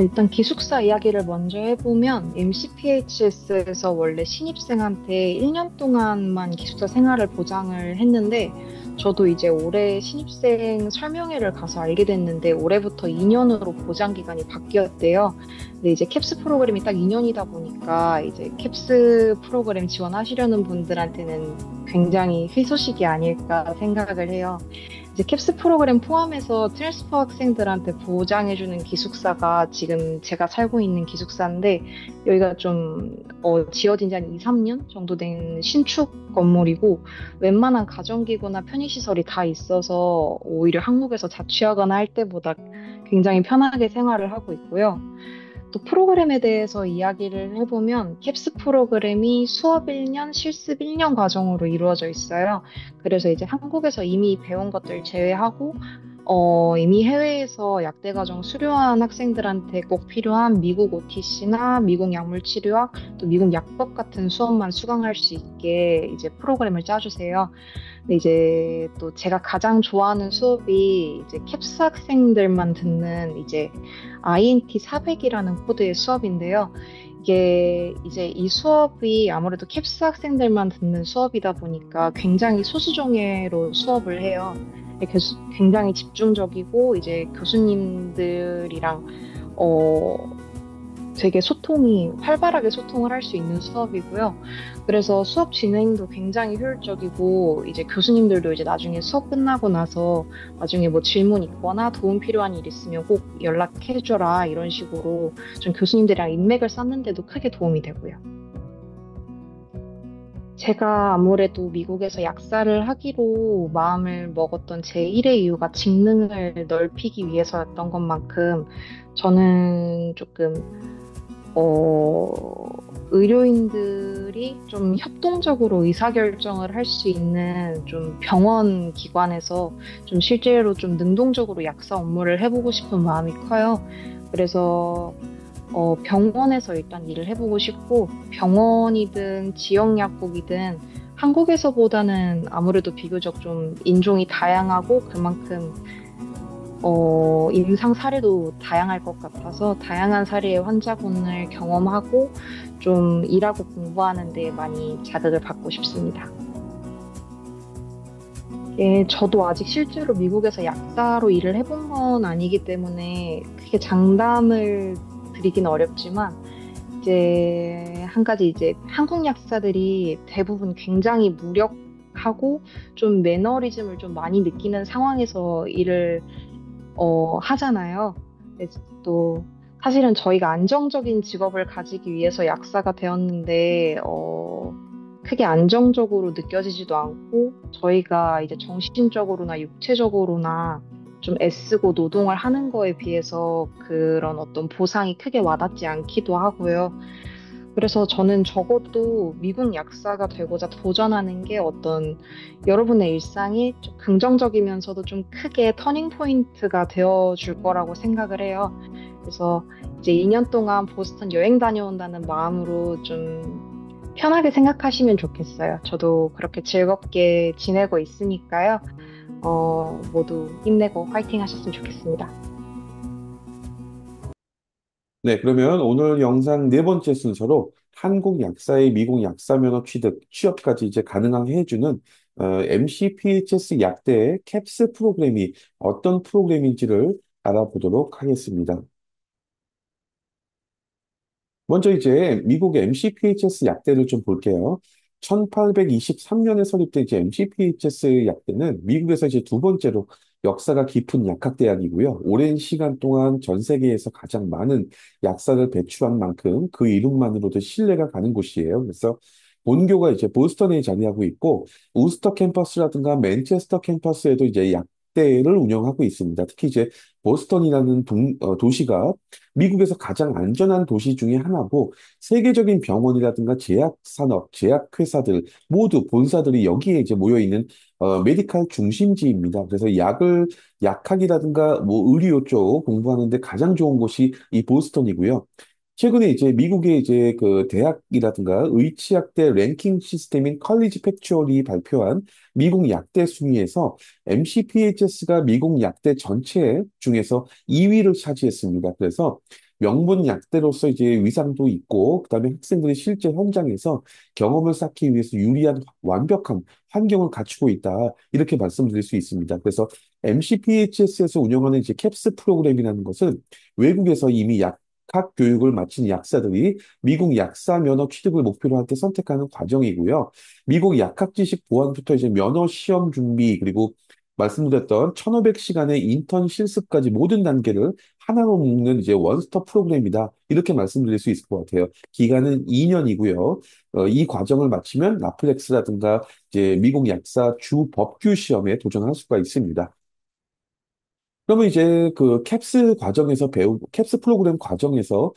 일단 기숙사 이야기를 먼저 해보면 MCPHS에서 원래 신입생한테 1년 동안만 기숙사 생활을 보장을 했는데 저도 이제 올해 신입생 설명회를 가서 알게 됐는데 올해부터 2년으로 보장 기간이 바뀌었대요. 근데 이제 캡스 프로그램이 딱 2년이다 보니까 이제 캡스 프로그램 지원하시려는 분들한테는 굉장히 희소식이 아닐까 생각을 해요. 이제 캡스 프로그램 포함해서 트랜스퍼 학생들한테 보장해주는 기숙사가 지금 제가 살고 있는 기숙사인데 여기가 좀 지어진 지 한 2, 3년 정도 된 신축 건물이고 웬만한 가정기구나 편의시설이 다 있어서 오히려 한국에서 자취하거나 할 때보다 굉장히 편하게 생활을 하고 있고요. 또 프로그램에 대해서 이야기를 해보면 캡스 프로그램이 수업 1년, 실습 1년 과정으로 이루어져 있어요. 그래서 이제 한국에서 이미 배운 것들 제외하고 이미 해외에서 약대 과정 수료한 학생들한테 꼭 필요한 미국 OTC나 미국 약물 치료학, 또 미국 약법 같은 수업만 수강할 수 있게 이제 프로그램을 짜주세요. 근데 이제 또 제가 가장 좋아하는 수업이 이제 캡스 학생들만 듣는 이제 INT 400이라는 코드의 수업인데요. 이게 이제 이 수업이 아무래도 캡스 학생들만 듣는 수업이다 보니까 굉장히 소수정예로 수업을 해요. 굉장히 집중적이고 이제 교수님들이랑 되게 활발하게 소통을 할 수 있는 수업이고요. 그래서 수업 진행도 굉장히 효율적이고, 이제 교수님들도 이제 나중에 수업 끝나고 나서 나중에 뭐 질문 있거나 도움 필요한 일 있으면 꼭 연락해줘라, 이런 식으로 좀 교수님들이랑 인맥을 쌓는데도 크게 도움이 되고요. 제가 아무래도 미국에서 약사를 하기로 마음을 먹었던 제1의 이유가 직능을 넓히기 위해서였던 것만큼 저는 조금 의료인들이 좀 협동적으로 의사결정을 할 수 있는 좀 병원 기관에서 좀 실제로 좀 능동적으로 약사 업무를 해보고 싶은 마음이 커요. 그래서 병원에서 일단 일을 해보고 싶고 병원이든 지역약국이든 한국에서보다는 아무래도 비교적 좀 인종이 다양하고 그만큼 임상 사례도 다양할 것 같아서 다양한 사례의 환자군을 경험하고 좀 일하고 공부하는 데 많이 자극을 받고 싶습니다. 예, 저도 아직 실제로 미국에서 약사로 일을 해본 건 아니기 때문에 크게 장담을 드리긴 어렵지만 이제 한 가지 이제 한국 약사들이 대부분 굉장히 무력하고 좀 매너리즘을 좀 많이 느끼는 상황에서 일을 하잖아요. 그래서 또 사실은 저희가 안정적인 직업을 가지기 위해서 약사가 되었는데 크게 안정적으로 느껴지지도 않고 저희가 이제 정신적으로나 육체적으로나 좀 애쓰고 노동을 하는 거에 비해서 그런 어떤 보상이 크게 와닿지 않기도 하고요. 그래서 저는 적어도 미국 약사가 되고자 도전하는 게 어떤 여러분의 일상이 좀 긍정적이면서도 좀 크게 터닝 포인트가 되어 줄 거라고 생각을 해요. 그래서 이제 2년 동안 보스턴 여행 다녀온다는 마음으로 좀 편하게 생각하시면 좋겠어요. 저도 그렇게 즐겁게 지내고 있으니까요. 모두 힘내고 파이팅 하셨으면 좋겠습니다. 네, 그러면 오늘 영상 네 번째 순서로 한국 약사의 미국 약사 면허 취업까지 이제 가능하게 해주는 MCPHS 약대의 캡스 프로그램이 어떤 프로그램인지를 알아보도록 하겠습니다. 먼저 이제 미국의 MCPHS 약대를 좀 볼게요. 1823년에 설립된 이제 MCPHS 약대는 미국에서 이제 두 번째로 역사가 깊은 약학대학이고요. 오랜 시간 동안 전 세계에서 가장 많은 약사를 배출한 만큼 그 이름만으로도 신뢰가 가는 곳이에요. 그래서 본교가 이제 보스턴에 자리하고 있고, 우스터 캠퍼스라든가 맨체스터 캠퍼스에도 이제 약대를 운영하고 있습니다. 특히 이제 보스턴이라는 도시가 미국에서 가장 안전한 도시 중에 하나고, 세계적인 병원이라든가 제약산업, 제약회사들 모두 본사들이 여기에 이제 모여 있는 메디칼 중심지입니다. 그래서 약학이라든가 뭐 의료 쪽 공부하는데 가장 좋은 곳이 이 보스턴이고요. 최근에 이제 미국의 이제 그 대학이라든가 의치약대 랭킹 시스템인 컬리지 팩추얼이 발표한 미국 약대 순위에서 MCPHS가 미국 약대 전체 중에서 2위를 차지했습니다. 그래서 명문 약대로서 이제 위상도 있고, 그다음에 학생들이 실제 현장에서 경험을 쌓기 위해서 유리한 완벽한 환경을 갖추고 있다. 이렇게 말씀드릴 수 있습니다. 그래서 MCPHS에서 운영하는 이제 캡스 프로그램이라는 것은 외국에서 이미 약학 교육을 마친 약사들이 미국 약사 면허 취득을 목표로 할 때 선택하는 과정이고요. 미국 약학 지식 보완부터 이제 면허 시험 준비 그리고 말씀드렸던 1,500시간의 인턴 실습까지 모든 단계를 하나로 묶는 이제 원스톱 프로그램이다. 이렇게 말씀드릴 수 있을 것 같아요. 기간은 2년이고요. 이 과정을 마치면 라플렉스라든가 이제 미국 약사 주 법규 시험에 도전할 수가 있습니다. 그러면 이제 그 캡스 프로그램 과정에서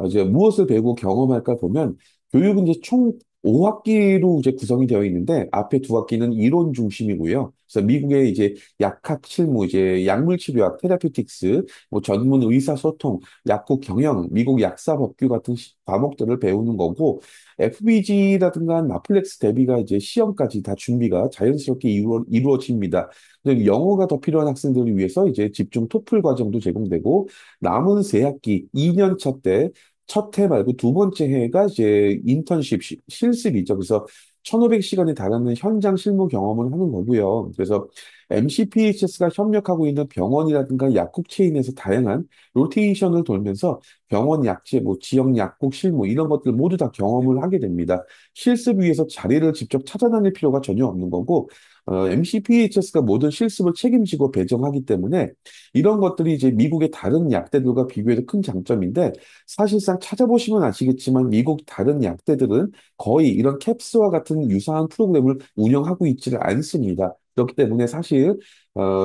이제 무엇을 배우고 경험할까 보면 교육은 이제 총 5학기로 이제 구성이 되어 있는데 앞에 2학기는 이론 중심이고요. 그래서 미국의 이제 약학 실무, 이제 약물 치료학, 테라피틱스, 뭐 전문 의사소통, 약국 경영, 미국 약사 법규 같은 과목들을 배우는 거고 FBG라든가 마플렉스 대비가 이제 시험까지 다 준비가 자연스럽게 이루어집니다. 근데 영어가 더 필요한 학생들을 위해서 이제 집중 토플 과정도 제공되고 남은 세 학기 2년 차 때 첫 해 말고 두 번째 해가 이제 인턴십 실습이죠. 그래서 1,500시간에 달하는 현장 실무 경험을 하는 거고요. 그래서 MCPHS가 협력하고 있는 병원이라든가 약국 체인에서 다양한 로테이션을 돌면서 병원 약제, 뭐 지역 약국 실무 이런 것들 모두 다 경험을 하게 됩니다. 실습 위해서 자리를 직접 찾아다닐 필요가 전혀 없는 거고 MCPHS가 모든 실습을 책임지고 배정하기 때문에 이런 것들이 이제 미국의 다른 약대들과 비교해서 큰 장점인데 사실상 찾아보시면 아시겠지만 미국 다른 약대들은 거의 이런 캡스와 같은 유사한 프로그램을 운영하고 있지를 않습니다. 그렇기 때문에 사실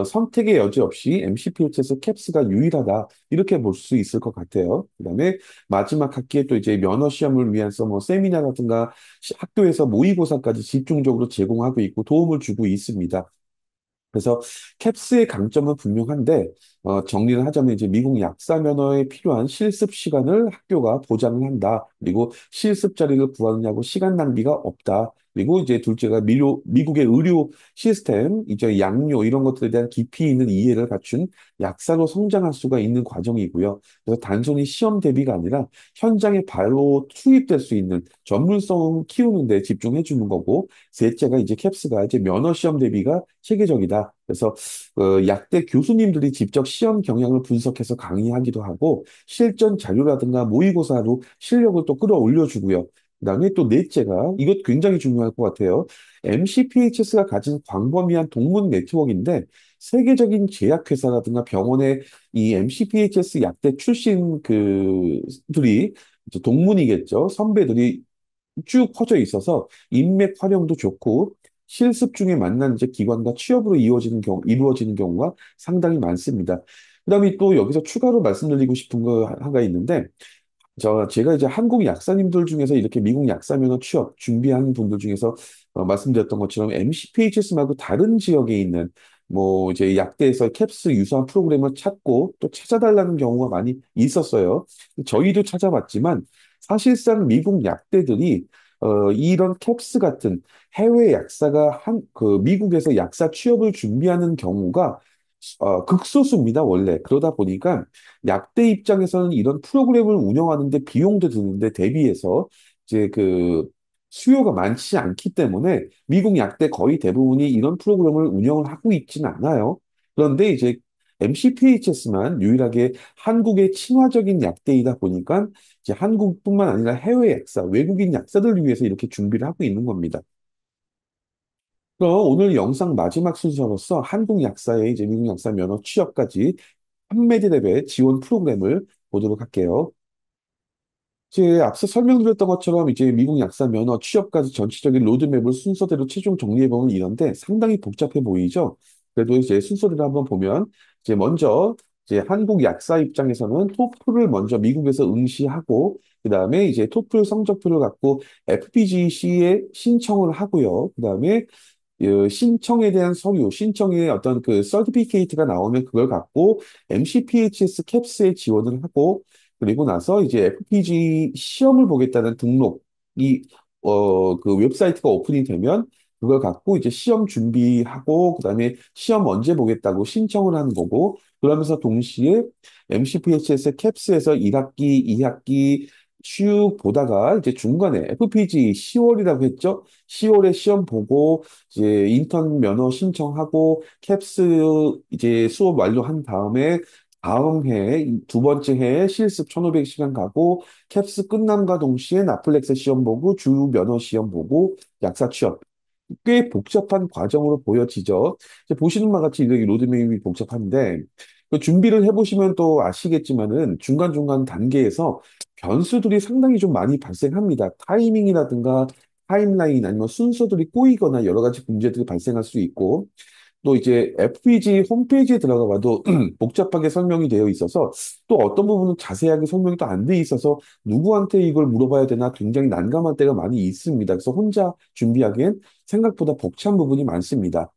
선택의 여지 없이 MCPHS 캡스가 유일하다 이렇게 볼 수 있을 것 같아요. 그다음에 마지막 학기에 또 이제 면허 시험을 위해서 뭐 세미나라든가 학교에서 모의고사까지 집중적으로 제공하고 있고 도움을 주고 있습니다. 그래서 캡스의 강점은 분명한데 정리를 하자면 이제 미국 약사 면허에 필요한 실습 시간을 학교가 보장을 한다. 그리고 실습 자리를 구하느냐고 시간 낭비가 없다. 그리고 이제 둘째가 미국의 의료 시스템, 이제 양료 이런 것들에 대한 깊이 있는 이해를 갖춘 약사로 성장할 수가 있는 과정이고요. 그래서 단순히 시험 대비가 아니라 현장에 바로 투입될 수 있는 전문성 키우는 데 집중해 주는 거고, 셋째가 이제 캡스가 이제 면허 시험 대비가 체계적이다. 그래서 약대 교수님들이 직접 시험 경향을 분석해서 강의하기도 하고 실전 자료라든가 모의고사로 실력을 또 끌어올려 주고요. 그다음에 또 넷째가 이것 굉장히 중요할 것 같아요. MCPHS가 가진 광범위한 동문 네트워크인데 세계적인 제약회사라든가 병원의 이 MCPHS 약대 출신 그들이 이제 동문이겠죠. 선배들이 쭉 퍼져 있어서 인맥 활용도 좋고 실습 중에 만난 이제 기관과 취업으로 이루어지는 경우가 상당히 많습니다. 그다음에 또 여기서 추가로 말씀드리고 싶은 거 하나가 있는데 제가 이제 한국 약사님들 중에서 이렇게 미국 약사 면허 취업 준비하는 분들 중에서 말씀드렸던 것처럼 MCPHS 말고 다른 지역에 있는 뭐 이제 약대에서 캡스 유사한 프로그램을 찾고 또 찾아달라는 경우가 많이 있었어요. 저희도 찾아봤지만 사실상 미국 약대들이 이런 캡스 같은 해외 약사가 미국에서 약사 취업을 준비하는 경우가 극소수입니다, 원래. 그러다 보니까 약대 입장에서는 이런 프로그램을 운영하는데 비용도 드는데 대비해서 이제 수요가 많지 않기 때문에 미국 약대 거의 대부분이 이런 프로그램을 운영을 하고 있지는 않아요. 그런데 이제 MCPHS만 유일하게 한국의 친화적인 약대이다 보니까 이제 한국뿐만 아니라 해외 약사, 외국인 약사들을 위해서 이렇게 준비를 하고 있는 겁니다. 그럼 오늘 영상 마지막 순서로서 한국 약사의 이제 미국 약사 면허 취업까지 판매드랩의 지원 프로그램을 보도록 할게요. 이제 앞서 설명드렸던 것처럼 이제 미국 약사 면허 취업까지 전체적인 로드맵을 순서대로 최종 정리해보면 이런데 상당히 복잡해 보이죠? 그래도 이제 순서대로 한번 보면 이제 먼저 이제 한국 약사 입장에서는 토플을 먼저 미국에서 응시하고 그다음에 이제 토플 성적표를 갖고 FPGC에 신청을 하고요. 그다음에 신청에 대한 서류, 신청의 어떤 그 서티피케이트가 나오면 그걸 갖고 MCPHS 캡스에 지원을 하고 그리고 나서 이제 FPG 시험을 보겠다는 등록이 그 웹사이트가 오픈이 되면 그걸 갖고 이제 시험 준비하고 그다음에 시험 언제 보겠다고 신청을 하는 거고 그러면서 동시에 MCPHS 캡스에서 1학기, 2학기 쭉 보다가 이제 중간에 FPG 10월이라고 했죠? 10월에 시험 보고 이제 인턴 면허 신청하고 캡스 이제 수업 완료한 다음에 다음 해, 두 번째 해에 실습 1500시간 가고 캡스 끝남과 동시에 나플렉스 시험 보고 주 면허 시험 보고 약사 취업. 꽤 복잡한 과정으로 보여지죠. 이제 보시는 바와 같이 이 로드맵이 복잡한데 그 준비를 해보시면 또 아시겠지만은 중간중간 단계에서 변수들이 상당히 좀 많이 발생합니다. 타이밍이라든가 타임라인 아니면 순서들이 꼬이거나 여러 가지 문제들이 발생할 수 있고 또 이제 FPG 홈페이지에 들어가 봐도 복잡하게 설명이 되어 있어서 또 어떤 부분은 자세하게 설명이 또 안 돼 있어서 누구한테 이걸 물어봐야 되나 굉장히 난감한 때가 많이 있습니다. 그래서 혼자 준비하기엔 생각보다 벅찬 부분이 많습니다.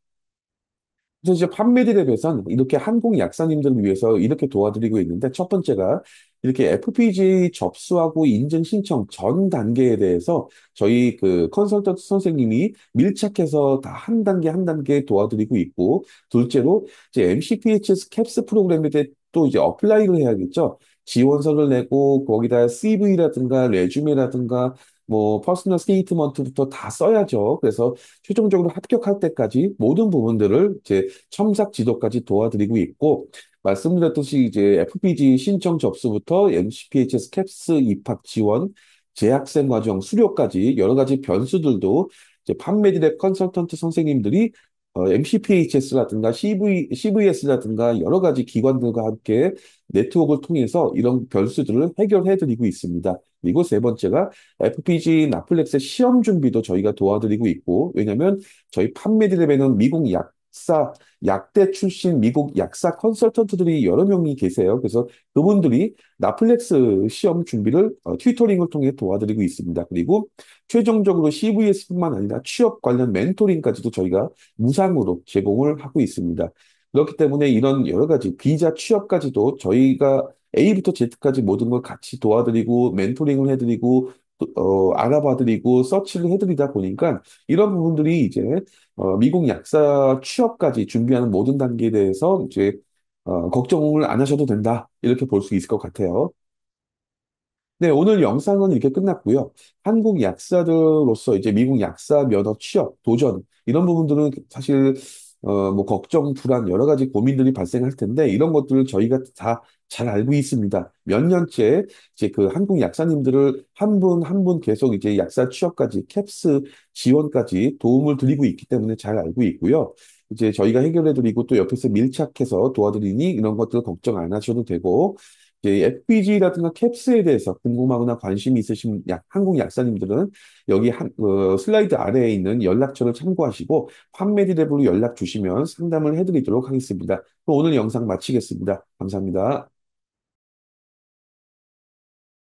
그래서 이제 판매드랩에선 이렇게 한국 약사님들을 위해서 이렇게 도와드리고 있는데 첫 번째가 이렇게 FPG 접수하고 인증 신청 전 단계에 대해서 저희 그 컨설턴트 선생님이 밀착해서 다 한 단계 한 단계 도와드리고 있고 둘째로 이제 MCPHS 캡스 프로그램에 대해 또 이제 어플라이를 해야겠죠. 지원서를 내고 거기다 CV라든가 레주메라든가 뭐 퍼스널 스테이트먼트부터 다 써야죠. 그래서 최종적으로 합격할 때까지 모든 부분들을 이제 첨삭 지도까지 도와드리고 있고, 말씀드렸듯이 이제 FPG 신청 접수부터 MCPHS 캡스 입학 지원, 재학생 과정 수료까지 여러 가지 변수들도 이제 판매디렉 컨설턴트 선생님들이 MCPHS라든가 CVS라든가 여러 가지 기관들과 함께 네트워크를 통해서 이런 변수들을 해결해 드리고 있습니다. 그리고 세 번째가 FPG 나플렉스 시험 준비도 저희가 도와드리고 있고, 왜냐면 저희 판매드랩에는 미국 약대 출신 미국 약사 컨설턴트들이 여러 명이 계세요. 그래서 그분들이 나플렉스 시험 준비를 튜터링을 통해 도와드리고 있습니다. 그리고 최종적으로 CVS뿐만 아니라 취업 관련 멘토링까지도 저희가 무상으로 제공을 하고 있습니다. 그렇기 때문에 이런 여러 가지 비자 취업까지도 저희가 A부터 Z까지 모든 걸 같이 도와드리고 멘토링을 해드리고 알아봐드리고 서치를 해드리다 보니까 이런 부분들이 이제 미국 약사 취업까지 준비하는 모든 단계에 대해서 이제 걱정을 안 하셔도 된다 이렇게 볼 수 있을 것 같아요. 네, 오늘 영상은 이렇게 끝났고요. 한국 약사들로서 이제 미국 약사 면허 취업, 도전, 이런 부분들은 사실, 뭐, 걱정, 불안, 여러 가지 고민들이 발생할 텐데, 이런 것들을 저희가 다 잘 알고 있습니다. 몇 년째 이제 그 한국 약사님들을 한 분 한 분 계속 이제 약사 취업까지, 캡스 지원까지 도움을 드리고 있기 때문에 잘 알고 있고요. 이제 저희가 해결해드리고 또 옆에서 밀착해서 도와드리니 이런 것들 걱정 안 하셔도 되고, FPG라든가 캡스에 대해서 궁금하거나 관심이 있으신 한국 약사님들은 여기 슬라이드 아래에 있는 연락처를 참고하시고 판매디랩으로 연락 주시면 상담을 해드리도록 하겠습니다. 그럼 오늘 영상 마치겠습니다. 감사합니다.